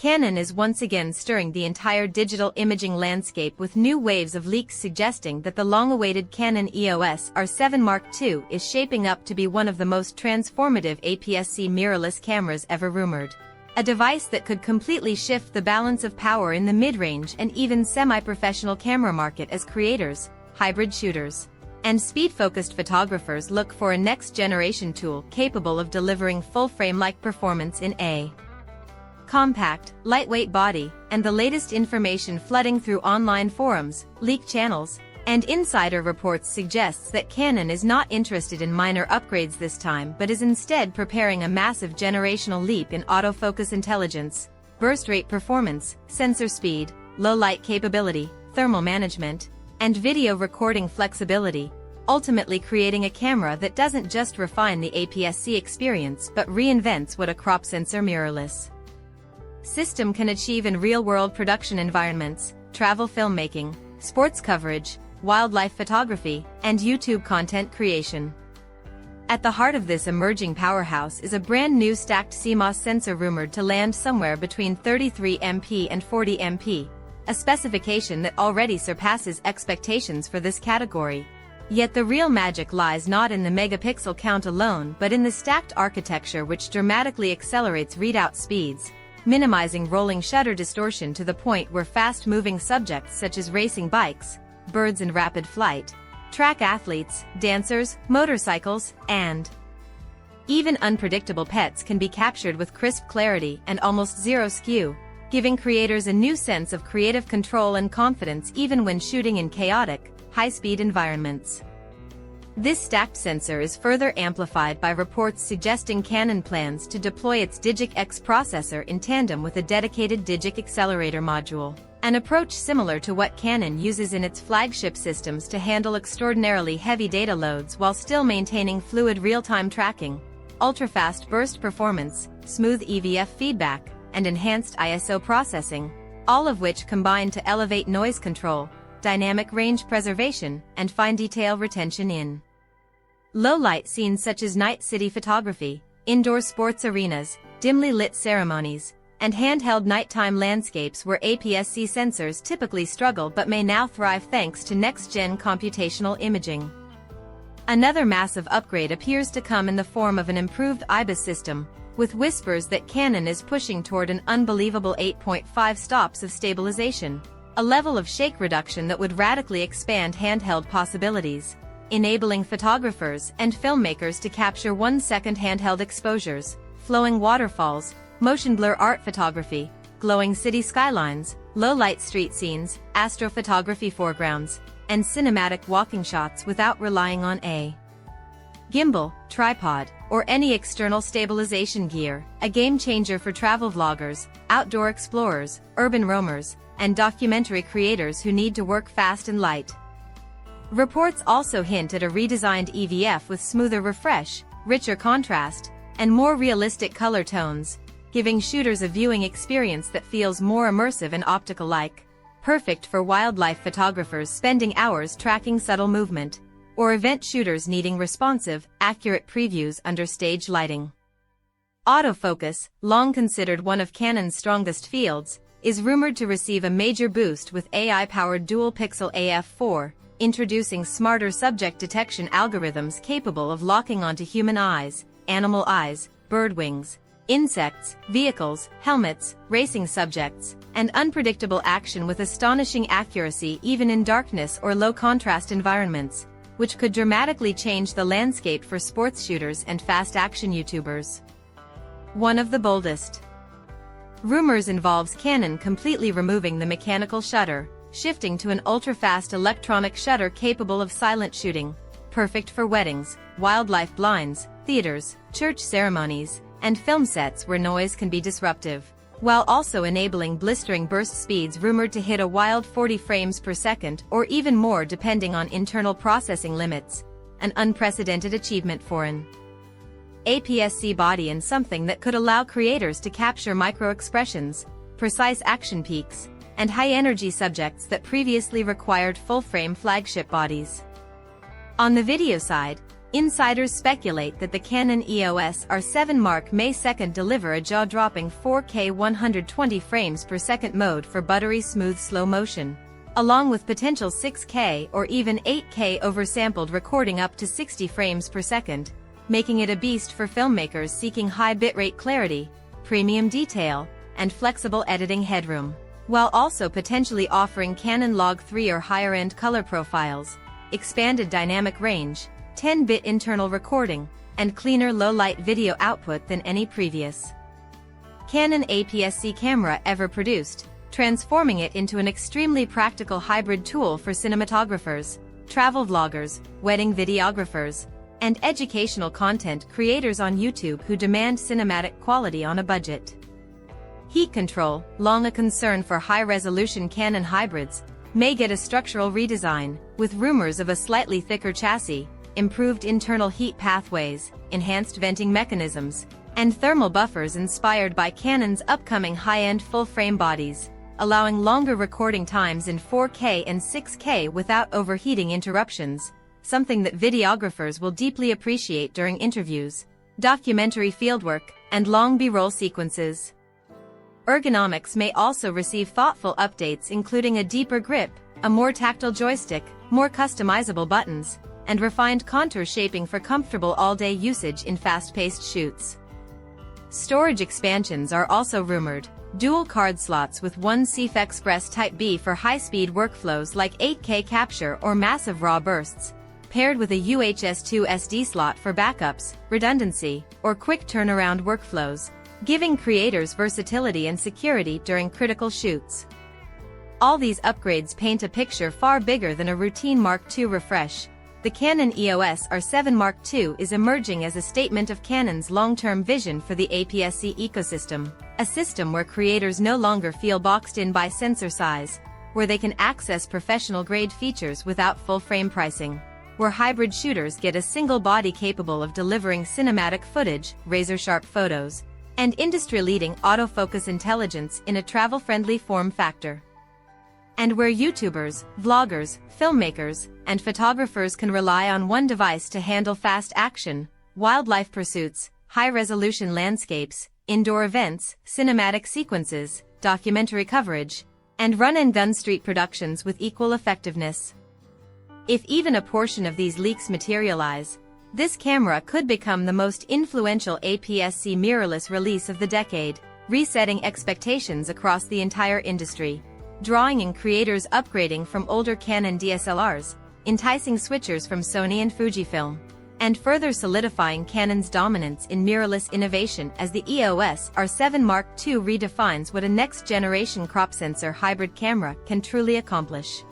Canon is once again stirring the entire digital imaging landscape with new waves of leaks suggesting that the long-awaited Canon EOS R7 Mark II is shaping up to be one of the most transformative APS-C mirrorless cameras ever rumored. A device that could completely shift the balance of power in the mid-range and even semi-professional camera market as creators, hybrid shooters, and speed-focused photographers look for a next-generation tool capable of delivering full-frame-like performance in a compact, lightweight body, and the latest information flooding through online forums, leak channels, and insider reports suggests that Canon is not interested in minor upgrades this time but is instead preparing a massive generational leap in autofocus intelligence, burst rate performance, sensor speed, low light capability, thermal management, and video recording flexibility, ultimately creating a camera that doesn't just refine the APS-C experience but reinvents what a crop sensor mirrorless system can achieve in real-world production environments, travel filmmaking, sports coverage, wildlife photography, and YouTube content creation. At the heart of this emerging powerhouse is a brand new stacked CMOS sensor rumored to land somewhere between 33 MP and 40 MP, a specification that already surpasses expectations for this category. Yet the real magic lies not in the megapixel count alone but in the stacked architecture which dramatically accelerates readout speeds, minimizing rolling shutter distortion to the point where fast-moving subjects such as racing bikes, birds in rapid flight, track athletes, dancers, motorcycles, and even unpredictable pets can be captured with crisp clarity and almost zero skew, giving creators a new sense of creative control and confidence even when shooting in chaotic, high-speed environments. This stacked sensor is further amplified by reports suggesting Canon plans to deploy its Digic X processor in tandem with a dedicated Digic accelerator module, an approach similar to what Canon uses in its flagship systems to handle extraordinarily heavy data loads while still maintaining fluid real-time tracking, ultra-fast burst performance, smooth EVF feedback, and enhanced ISO processing, all of which combine to elevate noise control, dynamic range preservation, and fine detail retention in low-light scenes such as night city photography, indoor sports arenas, dimly lit ceremonies, and handheld nighttime landscapes where APS-C sensors typically struggle but may now thrive thanks to next-gen computational imaging. Another massive upgrade appears to come in the form of an improved IBIS system, with whispers that Canon is pushing toward an unbelievable 8.5 stops of stabilization, a level of shake reduction that would radically expand handheld possibilities, enabling photographers and filmmakers to capture 1-second handheld exposures, flowing waterfalls, motion blur art photography, glowing city skylines, low-light street scenes, astrophotography foregrounds, and cinematic walking shots without relying on a gimbal, tripod, or any external stabilization gear, a game-changer for travel vloggers, outdoor explorers, urban roamers, and documentary creators who need to work fast and light. Reports also hint at a redesigned EVF with smoother refresh, richer contrast, and more realistic color tones, giving shooters a viewing experience that feels more immersive and optical-like, perfect for wildlife photographers spending hours tracking subtle movement, or event shooters needing responsive, accurate previews under stage lighting. Autofocus, long considered one of Canon's strongest fields, is rumored to receive a major boost with AI-powered dual-pixel AF4, introducing smarter subject detection algorithms capable of locking onto human eyes, animal eyes, bird wings, insects, vehicles, helmets, racing subjects, and unpredictable action with astonishing accuracy even in darkness or low-contrast environments, which could dramatically change the landscape for sports shooters and fast-action YouTubers. One of the boldest rumors involves Canon completely removing the mechanical shutter, shifting to an ultra-fast electronic shutter capable of silent shooting, perfect for weddings, wildlife blinds, theaters, church ceremonies, and film sets where noise can be disruptive, while also enabling blistering burst speeds rumored to hit a wild 40 frames per second or even more depending on internal processing limits, an unprecedented achievement for an APS-C body and something that could allow creators to capture micro-expressions, precise action peaks, and high-energy subjects that previously required full-frame flagship bodies. On the video side, Insiders speculate that the Canon EOS R7 Mark may 2nd deliver a jaw-dropping 4K 120 frames per second mode for buttery smooth slow motion, along with potential 6K or even 8K oversampled recording up to 60 frames per second, making it a beast for filmmakers seeking high bitrate clarity, premium detail, and flexible editing headroom, while also potentially offering Canon Log 3 or higher-end color profiles, expanded dynamic range, 10-bit internal recording, and cleaner low-light video output than any previous Canon APS-C camera ever produced, transforming it into an extremely practical hybrid tool for cinematographers, travel vloggers, wedding videographers, and educational content creators on YouTube who demand cinematic quality on a budget. Heat control, long a concern for high-resolution Canon hybrids, may get a structural redesign, with rumors of a slightly thicker chassis, improved internal heat pathways, enhanced venting mechanisms, and thermal buffers inspired by Canon's upcoming high-end full-frame bodies, allowing longer recording times in 4K and 6K without overheating interruptions, something that videographers will deeply appreciate during interviews, documentary fieldwork, and long B-roll sequences. Ergonomics may also receive thoughtful updates including a deeper grip, a more tactile joystick, more customizable buttons, and refined contour shaping for comfortable all-day usage in fast-paced shoots. Storage expansions are also rumored, dual card slots with one CF Express Type B for high-speed workflows like 8K capture or massive RAW bursts, paired with a UHS-2 SD slot for backups, redundancy, or quick turnaround workflows, giving creators versatility and security during critical shoots. All these upgrades paint a picture far bigger than a routine Mark II refresh. The Canon EOS R7 Mark II is emerging as a statement of Canon's long-term vision for the APS-C ecosystem, a system where creators no longer feel boxed in by sensor size, where they can access professional-grade features without full-frame pricing, where hybrid shooters get a single body capable of delivering cinematic footage, razor-sharp photos, and industry-leading autofocus intelligence in a travel-friendly form factor, and where YouTubers, vloggers, filmmakers, and photographers can rely on one device to handle fast action, wildlife pursuits, high-resolution landscapes, indoor events, cinematic sequences, documentary coverage, and run-and-gun street productions with equal effectiveness. If even a portion of these leaks materialize, this camera could become the most influential APS-C mirrorless release of the decade, resetting expectations across the entire industry, drawing in creators upgrading from older Canon DSLRs, enticing switchers from Sony and Fujifilm, and further solidifying Canon's dominance in mirrorless innovation as the EOS R7 Mark II redefines what a next-generation crop sensor hybrid camera can truly accomplish.